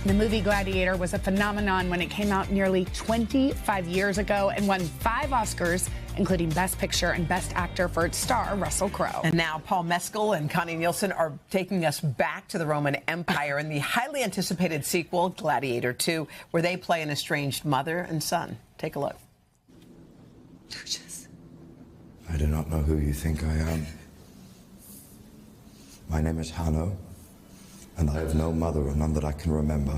The movie Gladiator was a phenomenon when it came out nearly 25 years ago and won 5 Oscars, including Best Picture and Best Actor for its star, Russell Crowe. And now Paul Mescal and Connie Nielsen are taking us back to the Roman Empire in the highly anticipated sequel, Gladiator II, where they play an estranged mother and son. Take a look. I do not know who you think I am. My name is Hanno, and I have no mother or none that I can remember.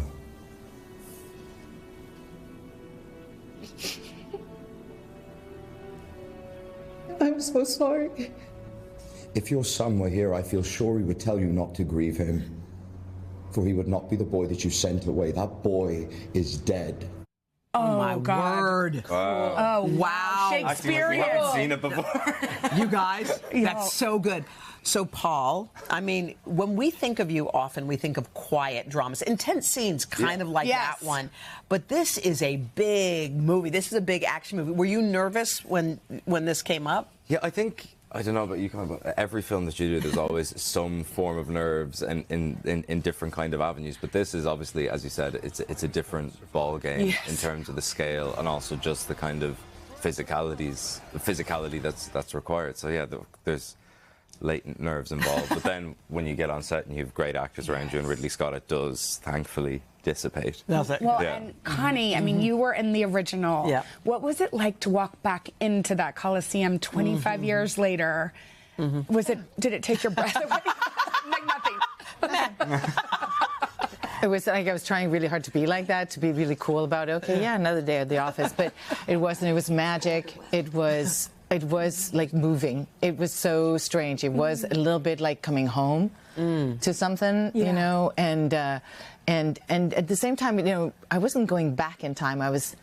I'm so sorry. If your son were here, I feel sure he would tell you not to grieve him. For he would not be the boy that you sent away. That boy is dead. Oh, my God. word. Oh, wow. Shakespearean. I haven't seen it before. You guys, that's so good. So, Paul, I mean, when we think of you often, we think of quiet dramas, intense scenes, kind of like that one. But this is a big movie. This is a big action movie. Were you nervous when this came up? Yeah, I don't know about you, but every film that you do, there's always some form of nerves and in different kind of avenues. But this is obviously, as you said, it's a different ball game in terms of the scale and also just the kind of physicality that's required. So yeah, there's latent nerves involved. But then when you get on set and you have great actors around you, and Ridley Scott, it does thankfully dissipate. Well, and Connie, I mean, you were in the original. Yeah. What was it like to walk back into that Coliseum 25 years later? Did it take your breath away? Like nothing. It was like I was trying really hard to be like that, to be really cool about, okay, yeah, another day at the office. But it wasn't. It was magic. It was like moving. It was so strange. It was a little bit like coming home to something, you know, and at the same time, you know, I wasn't going back in time. I was,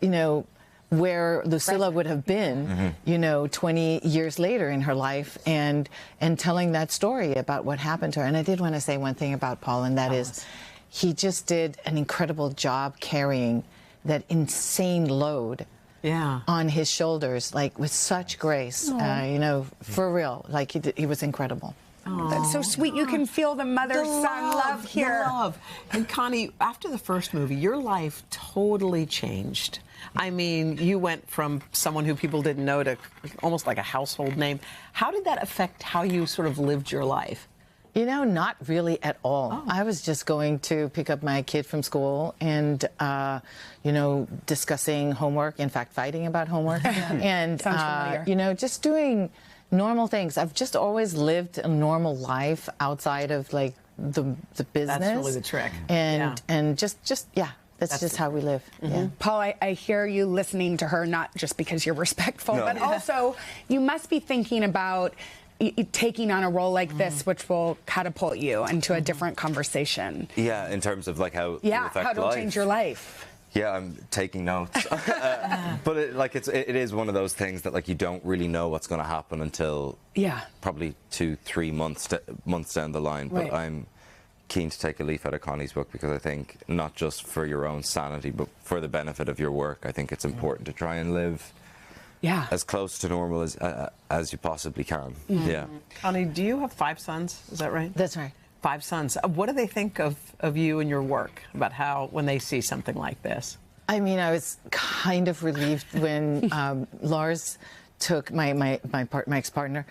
you know, where Lucilla would have been, you know, 20 years later in her life, and telling that story about what happened to her. And I did want to say one thing about Paul, and that is, he just did an incredible job carrying that insane load on his shoulders, like with such grace, you know, for real. Like he was incredible. That's so sweet. You can feel the mother-son love here. The love. And Connie, after the first movie, your life totally changed. I mean, you went from someone who people didn't know to almost like a household name. How did that affect how you sort of lived your life? You know, not really at all. I was just going to pick up my kid from school and, you know, discussing homework, in fact, fighting about homework. And, you know, just doing normal things. I've just always lived a normal life outside of, like, the business. That's really the trick. And just that's just how we live. Paul, I hear you listening to her, not just because you're respectful, but also you must be thinking about taking on a role like this, which will catapult you into a different conversation. Yeah, in terms of like how it how it'll change your life. Yeah, I'm taking notes. But it is one of those things that like you don't really know what's going to happen until probably 2-3 months down the line. But I'm keen to take a leaf out of Connie's book, because I think not just for your own sanity, but for the benefit of your work, I think it's important to try and live as close to normal as you possibly can. Connie, do you have 5 sons? Is that right? That's right. 5 sons. What do they think of you and your work, about how when they see something like this? I mean, I was kind of relieved when Lars took my ex-partner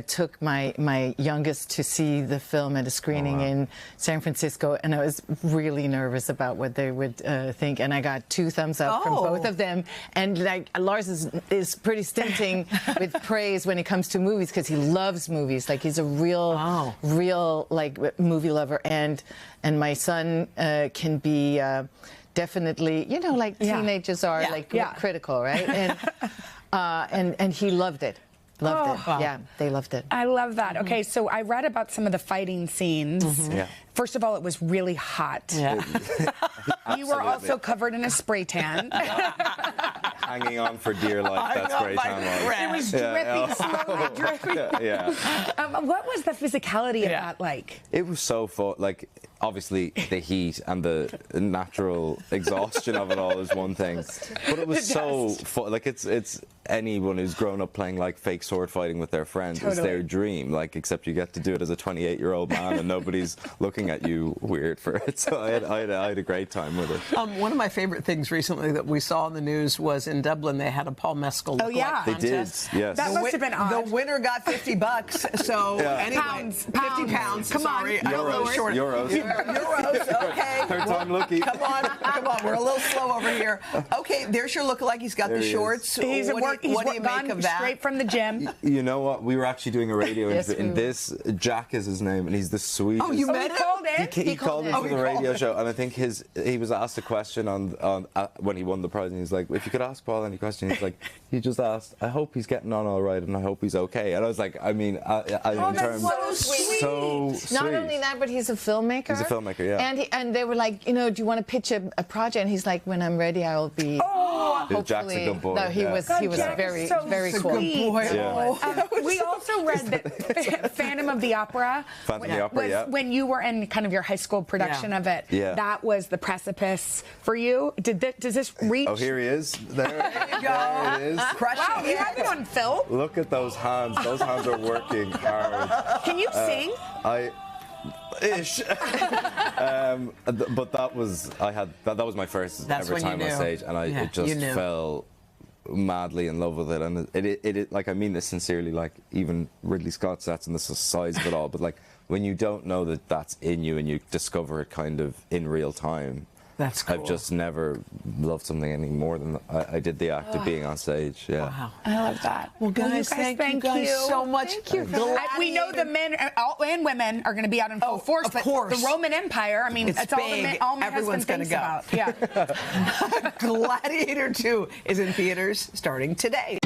took my youngest to see the film at a screening in San Francisco, and I was really nervous about what they would think, and I got 2 thumbs up from both of them. And like Lars is pretty stinting with praise when it comes to movies, because he loves movies. Like he's a real like movie lover, and my son can be definitely, you know, like teenagers are like critical, right? And he loved it. Loved it. Yeah, they loved it. I love that. Okay, so I read about some of the fighting scenes. First of all, it was really hot. You were also covered in a spray tan. Hanging on for dear life, that spray tan was. It was dripping, slowly dripping. What was the physicality of that like? It was so fun. Like, obviously the heat and the natural exhaustion of it all is one thing, but it was so fun. Like it's anyone who's grown up playing like fake sword fighting with their friends is their dream. Like, except you get to do it as a 28-year-old man and nobody's looking at you weird for it. So I had a great time with it. One of my favorite things recently that we saw in the news was in Dublin they had a Paul Mescal lookalike contest. They did. Yes. That must have been odd. The winner got $50. So anyway, pounds. 50 pounds. Come Sorry, on. Euros. Euros. Okay. Third time lucky. Come on. We're a little slow over here. Okay, there's your lookalike. He's got the shorts. He's what do you make of that? Straight from the gym. You know what? We were actually doing a radio interview, and this Jack is his name, and he's the sweetest. Oh, you met him? He called into the radio show, and I think he was asked a question on when he won the prize, and he's like, if you could ask Paul any question, he's like, he just asked, I hope he's getting on all right, and I hope he's okay. And I was like, I mean, in terms, so sweet. So sweet. Not only that, but he's a filmmaker. He's a filmmaker, yeah. And they were like, you know, do you want to pitch a project? And he's like, when I'm ready, I will be. Hopefully. Jack's a good boy. No, he was very cool. Good boy. Yeah. We also read that Phantom of the Opera. When you were in kind of your high school production of it. Yeah. That was the precipice for you. Does this reach? Oh, here he is. There you go. There it is. Wow, you have it on film? Look at those hands. Those hands are working hard. Can you sing? Ish. But that was that was my first ever time on stage, and I just fell madly in love with it. And it like, I mean this sincerely, like even Ridley Scott sets and the size of it all, but like when you don't know that that's in you and you discover it kind of in real time. That's cool. I've just never loved something any more than I did the act of being on stage. Yeah. Wow. I love that. Well, guys, thank you guys so much. Thank you. We know the men and women are going to be out in full force, of course. The Roman Empire, I mean, it's big. all my Everyone's husband thinks gonna go. about. Yeah. Gladiator II is in theaters starting today.